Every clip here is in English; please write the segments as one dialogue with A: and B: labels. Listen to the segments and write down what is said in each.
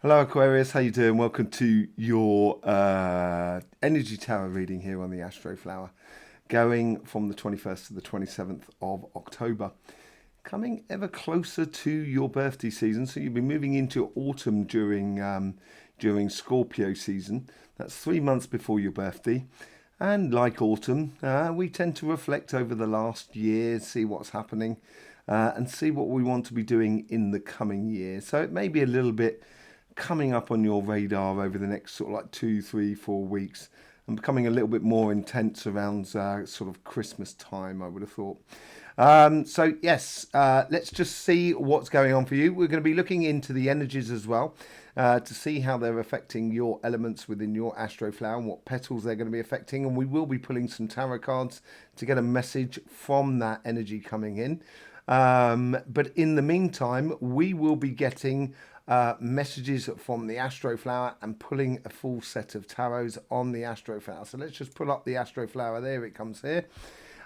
A: Hello Aquarius, how you doing? Welcome to your energy tarot reading here on the Astroflower, going from the 21st to the 27th of October. Coming ever closer to your birthday season, so you'll be moving into autumn during Scorpio season. That's 3 months before your birthday. And like autumn, we tend to reflect over the last year, see what's happening, and see what we want to be doing in the coming year. So it may be a little bit coming up on your radar over the next sort of like 2, 3, 4 weeks and becoming a little bit more intense around sort of Christmas time, I would have thought. So yes, let's just see what's going on for you. We're going to be looking into the energies as well to see how they're affecting your elements within your Astroflower and what petals they're going to be affecting. And we will be pulling some tarot cards to get a message from that energy coming in. But in the meantime, we will be getting messages from the Astroflower and pulling a full set of tarots on the Astroflower. So let's just pull up the Astroflower. There it comes here.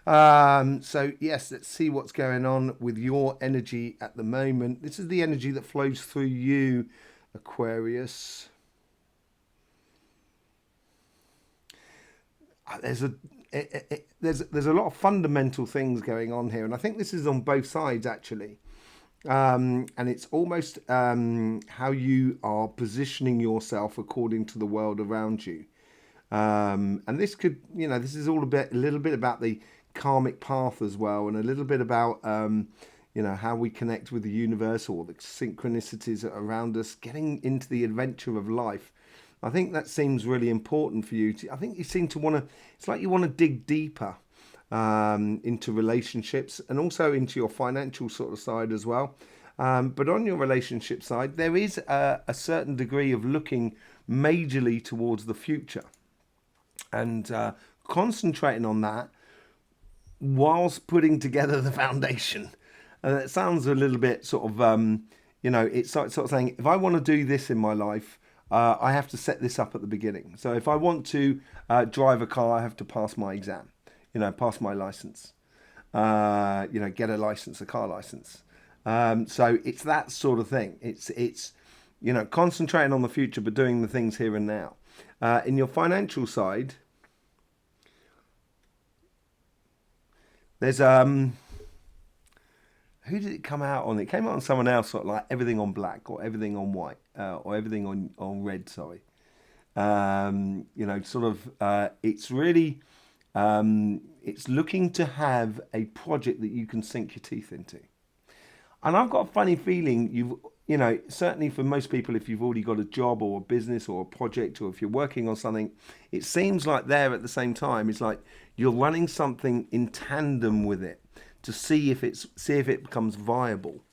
A: So yes, let's see what's going on with your energy at the moment. This is the energy that flows through you, Aquarius. There's a lot of fundamental things going on here, and I think this is on both sides actually. And it's almost how you are positioning yourself according to the world around you. And this could, this is all a little bit about the karmic path as well, and a little bit about, how we connect with the universe or the synchronicities around us, getting into the adventure of life. I think that seems really important for you. I think you seem to want to, it's like you want to dig deeper into relationships and also into your financial sort of side as well. But on your relationship side, there is a certain degree of looking majorly towards the future and concentrating on that whilst putting together the foundation. And it sounds a little bit sort of, it's sort of saying, if I want to do this in my life, I have to set this up at the beginning. So if I want to drive a car, I have to pass my exam. Pass my license, get a license, a car license. So it's that sort of thing. It's concentrating on the future, but doing the things here and now. In your financial side, there's, who did it come out on? It came out on someone else, sort of like everything on black or everything on white, or everything on red, sorry. It's really, it's looking to have a project that you can sink your teeth into. And I've got a funny feeling certainly for most people, if you've already got a job or a business or a project, or if you're working on something, it seems like there at the same time, it's like you're running something in tandem with it to see if it becomes viable.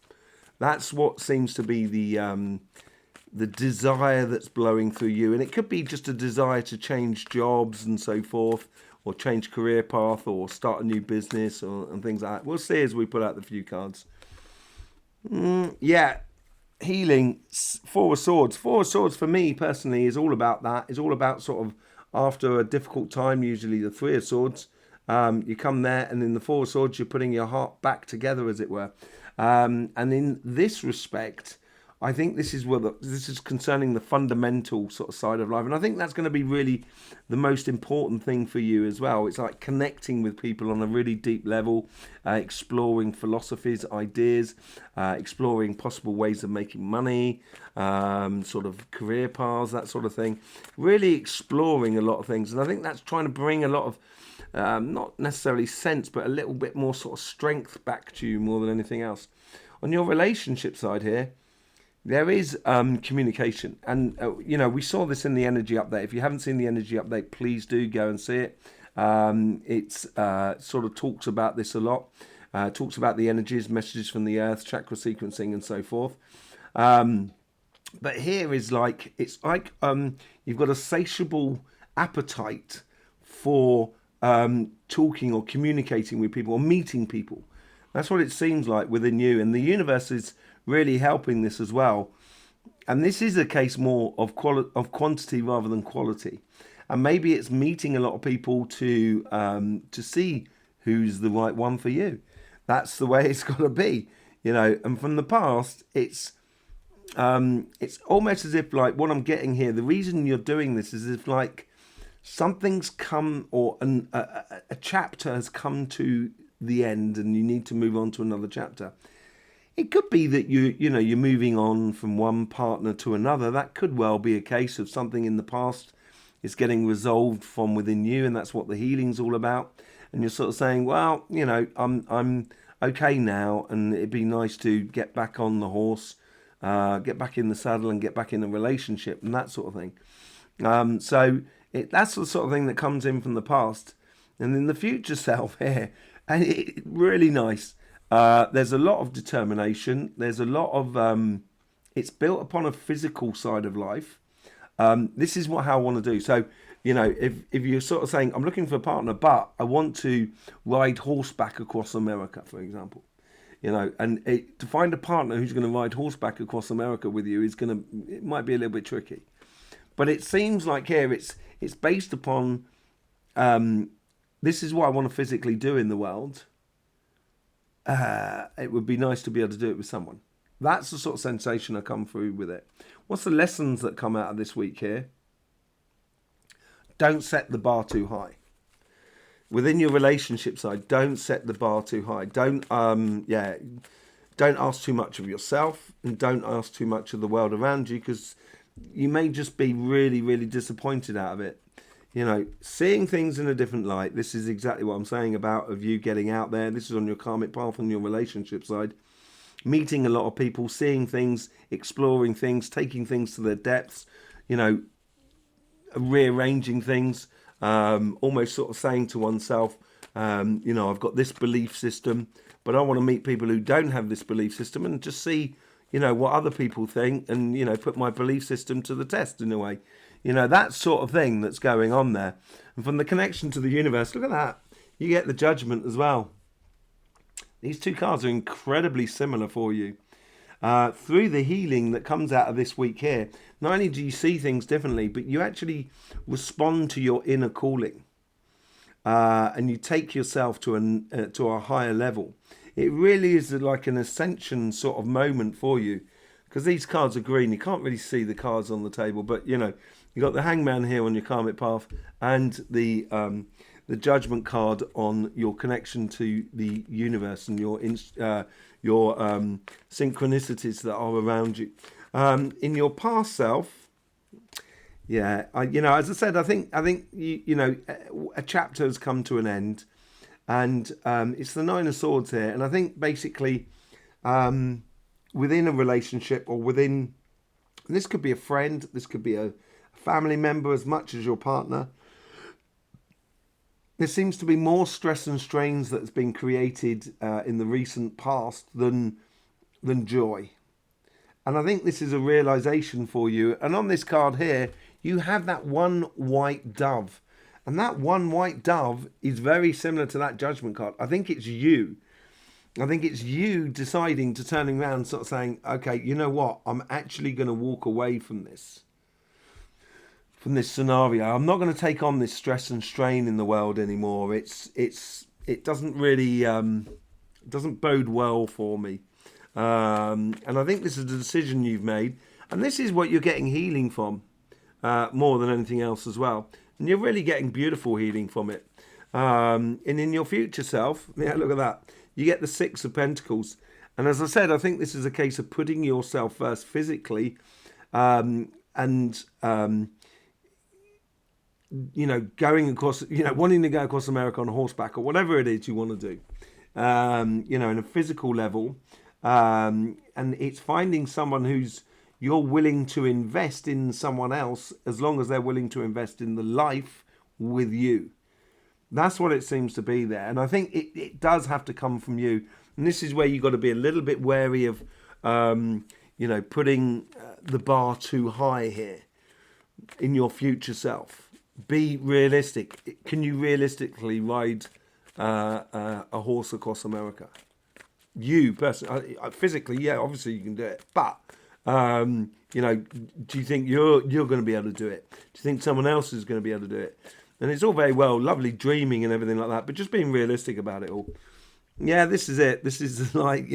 A: That's what seems to be the desire that's blowing through you. And it could be just a desire to change jobs and so forth, or change career path, or start a new business, and things like that. We'll see as we put out the few cards. Healing, Four of Swords. Four of Swords for me personally is all about that. It's all about sort of after a difficult time, usually the Three of Swords. You come there, and in the Four of Swords, you're putting your heart back together, as it were. And in this respect, I think this is this is concerning the fundamental sort of side of life, and I think that's going to be really the most important thing for you as well. It's like connecting with people on a really deep level, exploring philosophies, ideas, exploring possible ways of making money, sort of career paths, that sort of thing. Really exploring a lot of things, and I think that's trying to bring a lot of not necessarily sense, but a little bit more sort of strength back to you more than anything else. On your relationship side here, there is communication, and we saw this in the energy update. If you haven't seen the energy update, please do go and see it. It's sort of talks about this a lot. Talks about the energies, messages from the earth, chakra sequencing, and so forth. But here is like, it's like you've got a satiable appetite for talking or communicating with people or meeting people. That's what it seems like within you, and the universe is really helping this as well. And this is a case more of quantity rather than quality. And maybe it's meeting a lot of people to see who's the right one for you. That's the way it's got to be, And from the past, it's It's almost as if, like, what I'm getting here, the reason you're doing this is if, like, something's come, or a chapter has come to the end and you need to move on to another chapter. It could be that you're moving on from one partner to another. That could well be a case of something in the past is getting resolved from within you, and that's what the healing's all about. And you're sort of saying, well, I'm okay now, and it'd be nice to get back on the horse, get back in the saddle, and get back in a relationship, and that sort of thing. That's the sort of thing that comes in from the past. And in the future self here, and really nice. There's a lot of determination. There's a lot of, it's built upon a physical side of life. This is how I want to do. So, if you're sort of saying, I'm looking for a partner, but I want to ride horseback across America, for example, to find a partner who's going to ride horseback across America with you it might be a little bit tricky. But it seems like here it's based upon, this is what I want to physically do in the world. It would be nice to be able to do it with someone. That's the sort of sensation I come through with it. What's the lessons that come out of this week here? Don't set the bar too high. Within your relationship side, don't set the bar too high. Don't ask too much of yourself, and don't ask too much of the world around you, because you may just be really, really disappointed out of it. Seeing things in a different light. This is exactly what I'm saying about of you getting out there. This is on your karmic path, on your relationship side. Meeting a lot of people, seeing things, exploring things, taking things to their depths, rearranging things, almost sort of saying to oneself, I've got this belief system, but I want to meet people who don't have this belief system and just see, what other people think, and, put my belief system to the test in a way. That sort of thing that's going on there. And from the connection to the universe, look at that. You get the Judgment as well. These two cards are incredibly similar for you. Through the healing that comes out of this week here, not only do you see things differently, but you actually respond to your inner calling. And you take yourself to a higher level. It really is like an ascension sort of moment for you. Because these cards are green. You can't really see the cards on the table. But, you've got the Hangman here on your karmic path, and the Judgment card on your connection to the universe and your synchronicities that are around you. In your past self, as I said, I think a chapter has come to an end, and it's the Nine of Swords here, and I think basically within a relationship, or within, and this could be a friend, this could be a family member as much as your partner. There seems to be more stress and strains that's been created in the recent past than joy. And I think this is a realization for you. And on this card here, you have that one white dove. And that one white dove is very similar to that Judgment card. I think it's you. I think it's you deciding to turning around, sort of saying, okay, you know what? I'm actually going to walk away from this scenario. I'm not going to take on this stress and strain in the world anymore. It doesn't really doesn't bode well for me. And I think this is a decision you've made, and this is what you're getting healing from more than anything else as well. And you're really getting beautiful healing from it. And in your future self, look at that. You get the Six of Pentacles. And as I said, I think this is a case of putting yourself first physically, and going across, wanting to go across America on horseback, or whatever it is you want to do, in a physical level. And it's finding someone you're willing to invest in someone else, as long as they're willing to invest in the life with you. That's what it seems to be there. And I think it does have to come from you. And this is where you've got to be a little bit wary of, putting the bar too high here in your future self. Be realistic. Can you realistically ride a horse across America? You personally, physically, yeah, obviously you can do it. But, do you think you're going to be able to do it? Do you think someone else is going to be able to do it? And it's all very well, lovely dreaming and everything like that, but just being realistic about it all. Yeah, this is it. This is like,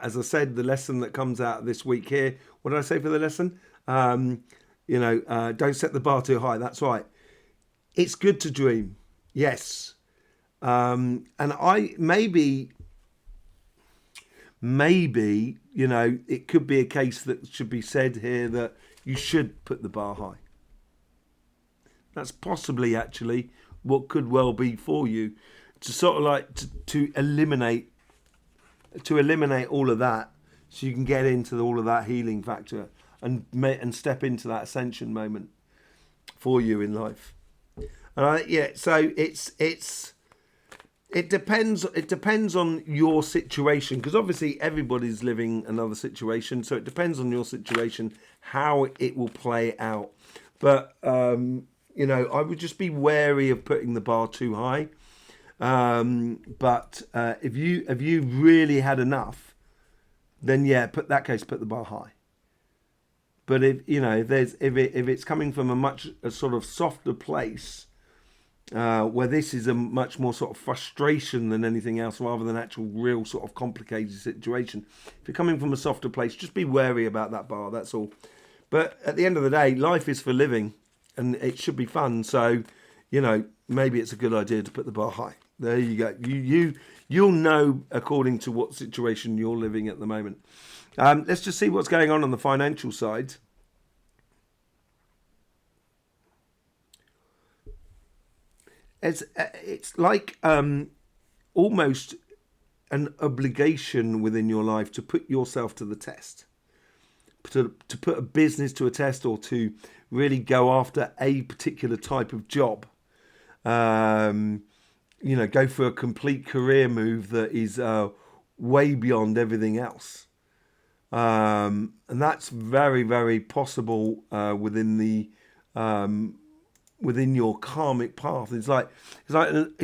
A: As I said, the lesson that comes out this week here, what did I say for the lesson? Don't set the bar too high. That's right. It's good to dream. Yes. And maybe, it could be a case that should be said here that you should put the bar high. That's possibly actually what could well be for you, to sort of like to eliminate all of that, so you can get into all of that healing factor and step into that ascension moment for you in life. So it depends on your situation, because obviously everybody's living another situation, so it depends on your situation how it will play out. But I would just be wary of putting the bar too high. But if you really had enough, then put the bar high. But if it's coming from a sort of softer place, where this is a much more sort of frustration than anything else, rather than actual real sort of complicated situation. If you're coming from a softer place, just be wary about that bar. That's all. But at the end of the day, life is for living, and it should be fun. So, maybe it's a good idea to put the bar high. There you go. You'll know according to what situation you're living at the moment. Let's just see what's going on the financial side. It's like almost an obligation within your life to put yourself to the test, to put a business to a test, or to really go after a particular type of job. Go for a complete career move that is way beyond everything else. And that's very, very possible within your karmic path. It's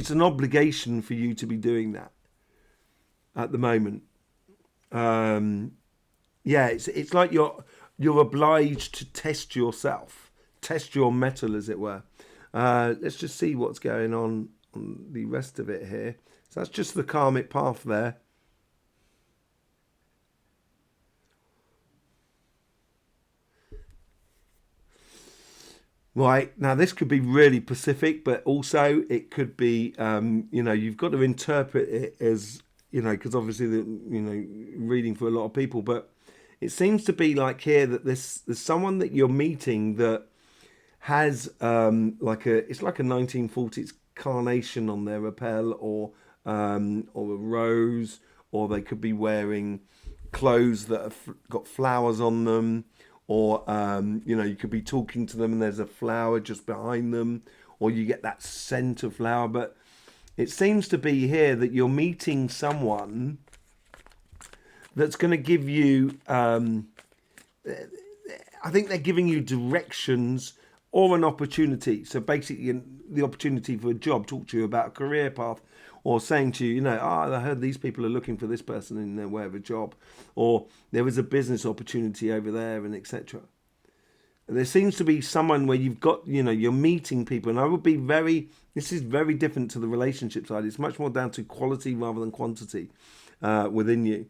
A: an obligation for you to be doing that at the moment. It's like you're obliged to test yourself, test your mettle, as it were. Let's just see what's going on the rest of it here. So that's just the karmic path there. Right, now this could be really Pacific, but also it could be, you've got to interpret it as, because obviously, reading for a lot of people, but it seems to be like here that there's someone that you're meeting that has it's like a 1940s carnation on their lapel, or a rose, or they could be wearing clothes that have got flowers on them. Or, you could be talking to them and there's a flower just behind them, or you get that scent of flower. But it seems to be here that you're meeting someone that's going to give you, I think they're giving you directions or an opportunity. So basically the opportunity for a job, talk to you about a career path, or saying to you, I heard these people are looking for this person in their way of a job, or there was a business opportunity over there, and etc. There seems to be someone where you've got, you're meeting people, and I would be this is very different to the relationship side. It's much more down to quality rather than quantity within you.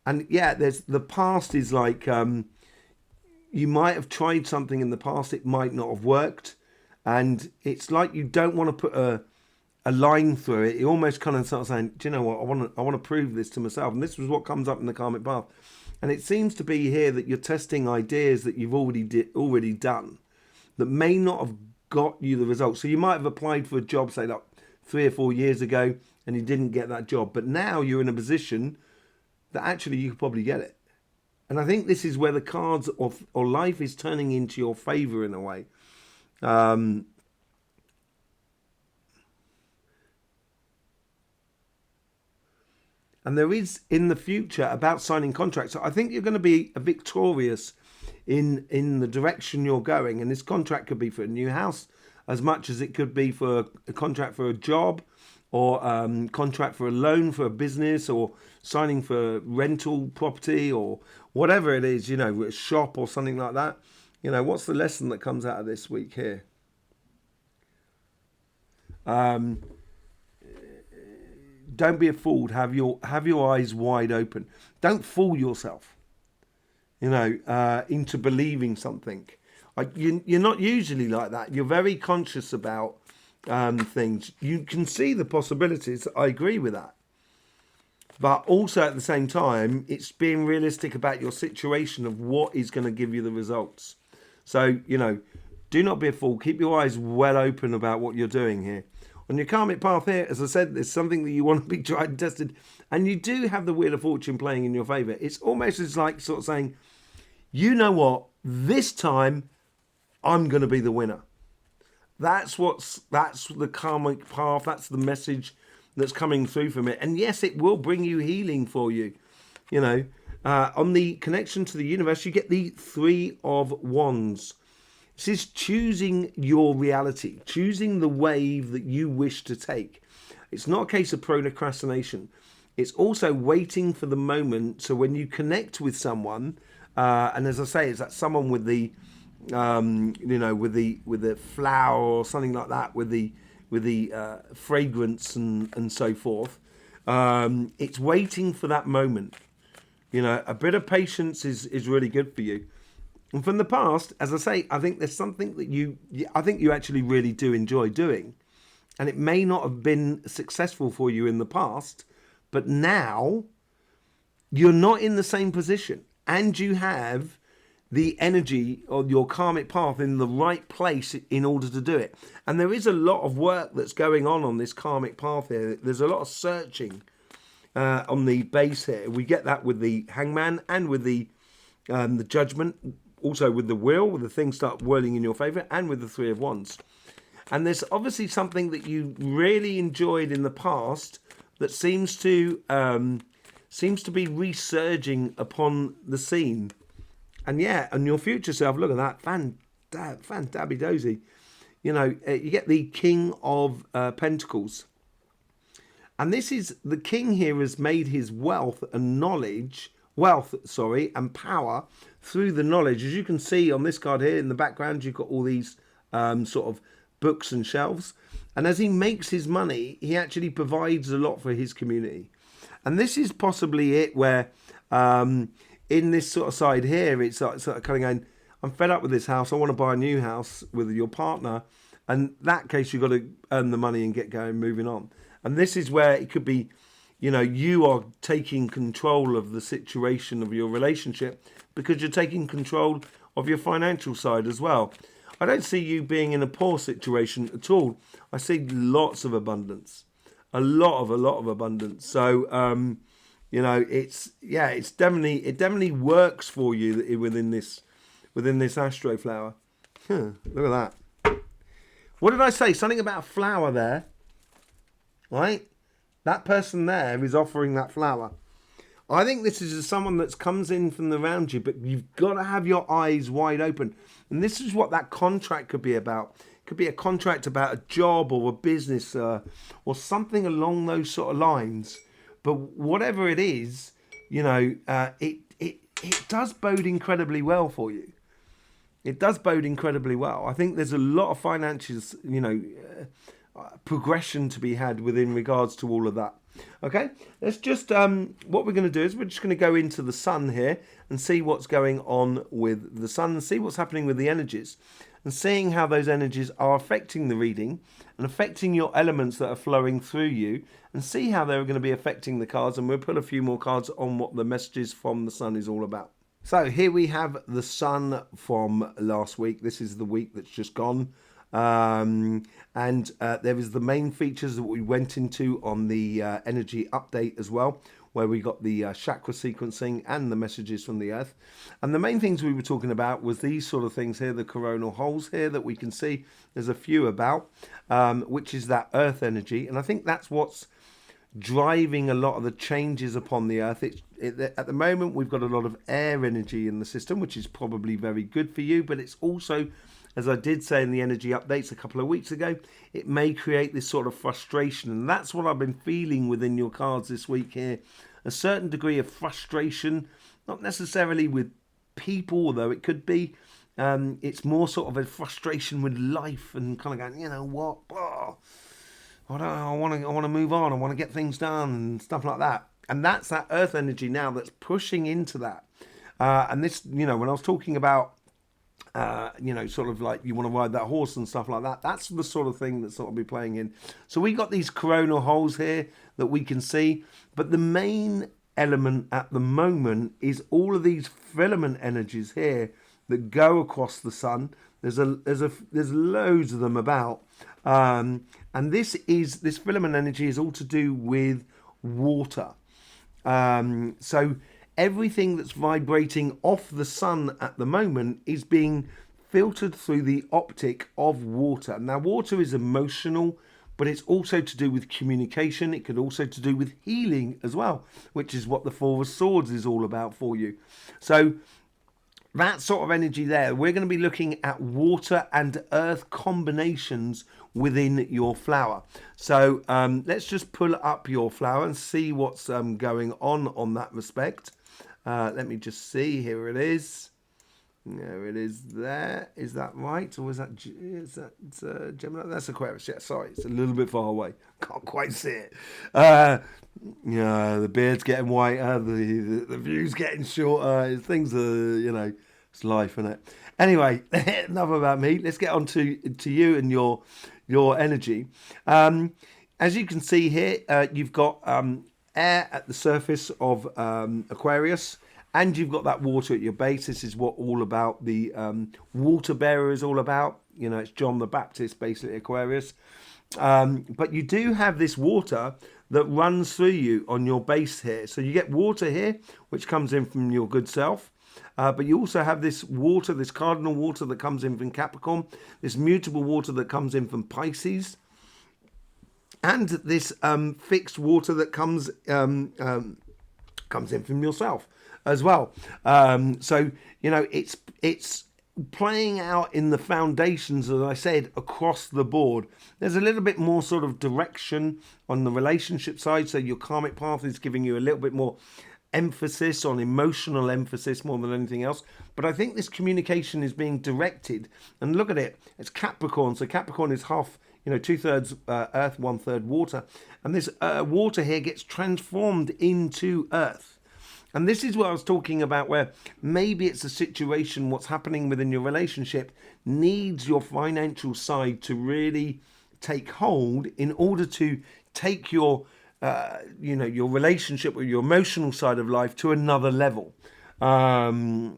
A: There's the past is like, you might have tried something in the past, it might not have worked. And it's like you don't want to put a line through it. You almost kind of start saying, do you know what, I want to prove this to myself. And this was what comes up in the karmic path. And it seems to be here that you're testing ideas that you've already done that may not have got you the results. So you might have applied for a job, say like 3 or 4 years ago, and you didn't get that job. But now you're in a position that actually you could probably get it. And I think this is where the cards or life is turning into your favor in a way. And there is in the future about signing contracts. So I think you're going to be victorious in the direction you're going. And this contract could be for a new house as much as it could be for a contract for a job, or contract for a loan for a business, or signing for rental property, or whatever it is, a shop or something like that. What's the lesson that comes out of this week here? don't be a fool. Have your eyes wide open. Don't fool yourself, into believing something. You're not usually like that. You're very conscious about things. You can see the possibilities. I agree with that. But also at the same time, it's being realistic about your situation of what is going to give you the results. So, do not be a fool. Keep your eyes well open about what you're doing here. On your karmic path here, as I said, there's something that you want to be tried and tested. And you do have the Wheel of Fortune playing in your favour. It's almost as like sort of saying, you know what, this time I'm going to be the winner. That's the karmic path. That's the message that's coming through from it. And yes, it will bring you healing for you. On the connection to the universe, you get the Three of Wands. This is choosing your reality, choosing the wave that you wish to take. It's not a case of procrastination. It's also waiting for the moment. So when you connect with someone, and as I say, it's that someone with the, with the flower or something like that, with the fragrance and so forth. It's waiting for that moment. A bit of patience is really good for you. And from the past, as I say, I think there's something that I think you actually really do enjoy doing. And it may not have been successful for you in the past, but now you're not in the same position. And you have the energy of your karmic path in the right place in order to do it. And there is a lot of work that's going on this karmic path here. There's a lot of searching on the base here. We get that with the Hangman and with the Judgment, also with the Wheel, where the things start whirling in your favour, and with the Three of Wands. And there's obviously something that you really enjoyed in the past that seems to be resurging upon the scene. And yeah, and your future self, look at that, fan dabby dozy. You get the King of Pentacles. And this is, the king here has made his wealth and power through the knowledge. As you can see on this card here in the background, you've got all these sort of books and shelves. And as he makes his money, he actually provides a lot for his community. And this is possibly it where in this sort of side here, it's sort of kind of going, I'm fed up with this house. I want to buy a new house with your partner. And in that case, you've got to earn the money and get going, moving on. And this is where it could be, you are taking control of the situation of your relationship because you're taking control of your financial side as well. I don't see you being in a poor situation at all. I see lots of abundance, a lot of abundance. So, it definitely works for you within this Astroflower. Look at that. What did I say? Something about a flower there. Right? That person there is offering that flower. I think this is someone that comes in from around you, but you've got to have your eyes wide open. And this is what that contract could be about. It could be a contract about a job or a business or something along those sort of lines. But whatever it is, it does bode incredibly well for you. It does bode incredibly well. I think there's a lot of finances, progression to be had within regards to all of that. Okay, let's just what we're going to do is we're just going to go into the sun here and see what's going on with the sun and see what's happening with the energies and seeing how those energies are affecting the reading and affecting your elements that are flowing through you, and see how they're going to be affecting the cards. And we'll put a few more cards on what the messages from the sun is all about. So here we have the sun from last week. This is the week that's just gone. And there is the main features that we went into on the energy update as well, where we got the chakra sequencing and the messages from the earth. And the main things we were talking about was these sort of things here, the coronal holes here that we can see. There's a few about, which is that earth energy. And I think that's what's driving a lot of the changes upon the earth. At the moment, we've got a lot of air energy in the system, which is probably very good for you, but it's also, as I did say in the energy updates a couple of weeks ago, it may create this sort of frustration. And that's what I've been feeling within your cards this week here. A certain degree of frustration, not necessarily with people, although it could be. It's more sort of a frustration with life and kind of going, you know what? Oh, I want to move on. I want to get things done and stuff like that. And that's that earth energy now that's pushing into that. And this, when I was talking about, sort of like you want to ride that horse and stuff like that, that's the sort of thing that sort of be playing in. So we got these coronal holes here that we can see. But the main element at the moment is all of these filament energies here that go across the sun. There's loads of them about. And this filament energy is all to do with water. So everything that's vibrating off the sun at the moment is being filtered through the optic of water. Now, water is emotional, but it's also to do with communication. It could also to do with healing as well, which is what the Four of Swords is all about for you. So that sort of energy there, we're going to be looking at water and earth combinations within your flower. So let's just pull up your flower and see what's going on that respect. Let me just see. Here it is. There it is there. Is that right? Or is that Gemini? That's Aquarius. Yeah, sorry. It's a little bit far away. Can't quite see it. The beard's getting whiter. The view's getting shorter. Things are, it's life, isn't it? Anyway, enough about me. Let's get on to you and your energy. As you can see here, you've got air at the surface of Aquarius, and you've got that water at your base. This is what all about the water bearer is all about. It's John the Baptist, basically, Aquarius. But you do have this water that runs through you on your base here. So you get water here, which comes in from your good self. But you also have this water, this cardinal water that comes in from Capricorn, this mutable water that comes in from Pisces, and this fixed water that comes in from yourself as well. So it's playing out in the foundations, as I said, across the board. There's a little bit more sort of direction on the relationship side. So your karmic path is giving you a little bit more emphasis on emotional emphasis more than anything else. But I think this communication is being directed. And look at it. It's Capricorn. So Capricorn is half, 2/3 earth, 1/3 water. And this water here gets transformed into earth. And this is what I was talking about, where maybe it's a situation, what's happening within your relationship needs your financial side to really take hold in order to take your your relationship with your emotional side of life to another level,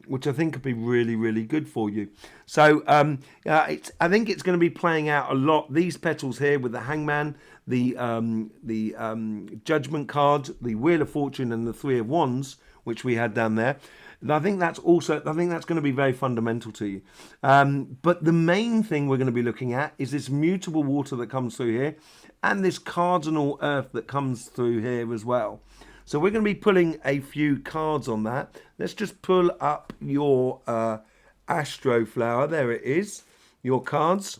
A: which I think could be really, really good for you. So I think it's going to be playing out a lot. These petals here with the Hangman, the Judgment card, the Wheel of Fortune, and the Three of Wands, which we had down there. And I think that's going to be very fundamental to you. But the main thing we're going to be looking at is this mutable water that comes through here, and this cardinal earth that comes through here as well. So we're going to be pulling a few cards on that. Let's just pull up your Astroflower. There it is, your cards.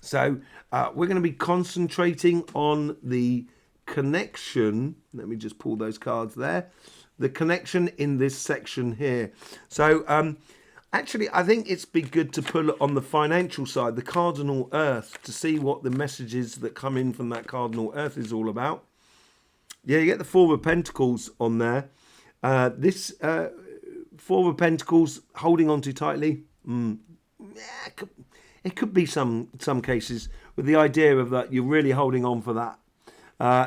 A: So we're going to be concentrating on the connection. Let me just pull those cards there. The connection in this section here. So actually, I think it's be good to pull it on the financial side, the cardinal earth, to see what the messages that come in from that cardinal earth is all about. Yeah, you get the Four of Pentacles on there. This Four of Pentacles holding on too tightly. It could be some cases with the idea of that you're really holding on for that.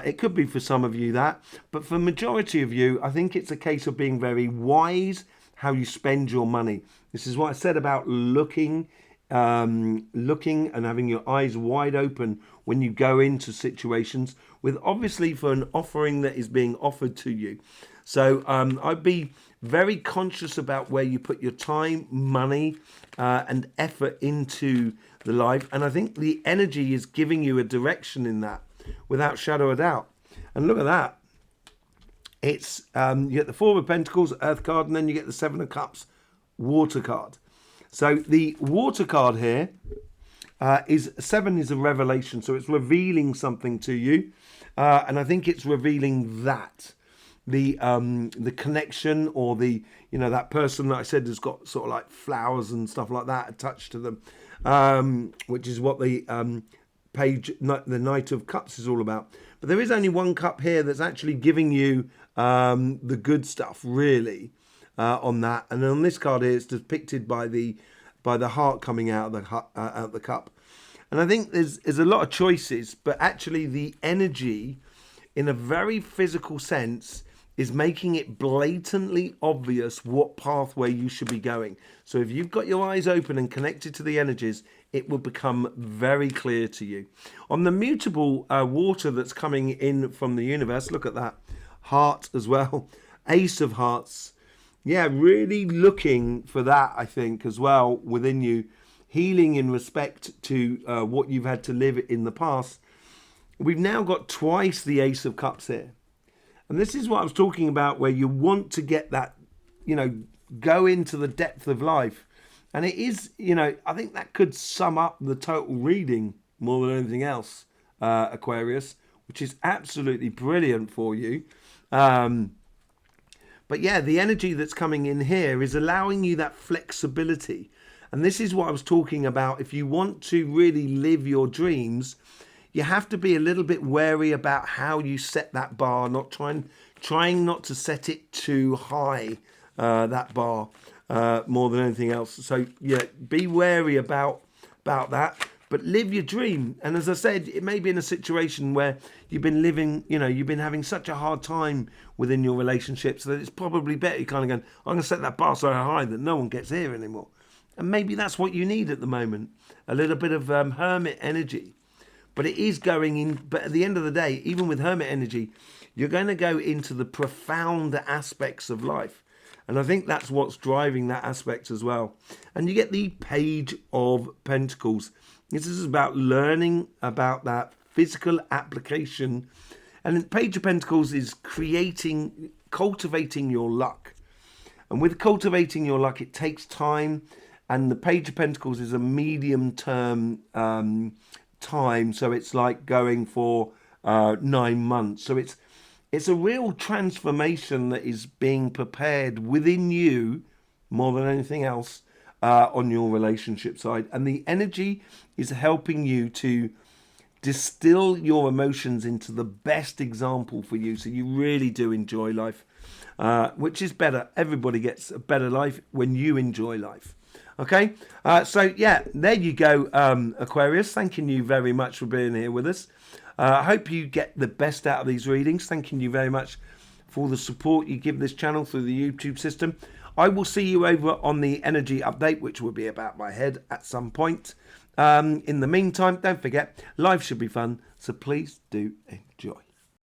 A: It could be for some of you that, but for majority of you, I think it's a case of being very wise how you spend your money. This is what I said about looking and having your eyes wide open when you go into situations with, obviously, for an offering that is being offered to you. So I'd be very conscious about where you put your time, money, and effort into the life. And I think the energy is giving you a direction in that, without shadow of doubt. And look at that. It's you get the Four of Pentacles, Earth card, and then you get the Seven of Cups, Water card. So the Water card here is 7 is a revelation. So it's revealing something to you. And I think it's revealing that. The connection, or the, that person that I said has got sort of like flowers and stuff like that attached to them, which is what the the Knight of Cups is all about. But there is only one cup here that's actually giving you the good stuff, really, on that. And on this card here, it's depicted by the heart coming out of the cup. And I think there's a lot of choices, but actually the energy, in a very physical sense, is making it blatantly obvious what pathway you should be going. So if you've got your eyes open and connected to the energies, it will become very clear to you. On the mutable water that's coming in from the universe, look at that. Heart as well. Ace of Hearts. Yeah, really looking for that, I think, as well within you. Healing in respect to what you've had to live in the past. We've now got twice the Ace of Cups here. And this is what I was talking about, where you want to get that, go into the depth of life. And it is, I think that could sum up the total reading more than anything else, Aquarius, which is absolutely brilliant for you. But yeah, the energy that's coming in here is allowing you that flexibility. And this is what I was talking about. If you want to really live your dreams, you have to be a little bit wary about how you set that bar, not trying not to set it too high, that bar, more than anything else. So yeah, be wary about that, but live your dream. And as I said, it may be in a situation where you've been living, you've been having such a hard time within your relationships that it's probably better you kind of going, I'm going to set that bar so high that no one gets here anymore. And maybe that's what you need at the moment, a little bit of hermit energy. But it is going in, but at the end of the day, even with hermit energy, you're going to go into the profound aspects of life. And I think that's what's driving that aspect as well. And you get the Page of Pentacles. This is about learning about that physical application. And the Page of Pentacles is cultivating your luck. And with cultivating your luck, it takes time. And the Page of Pentacles is a medium-term time, so it's like going for 9 months. So it's a real transformation that is being prepared within you more than anything else on your relationship side. And the energy is helping you to distill your emotions into the best example for you, so you really do enjoy life, which is better. Everybody gets a better life when you enjoy life. Okay, so yeah, there you go, Aquarius. Thanking you very much for being here with us. I hope you get the best out of these readings. Thanking you very much for the support you give this channel through the YouTube system. I will see you over on the energy update, which will be about my head at some point. In the meantime, don't forget, life should be fun, so please do enjoy.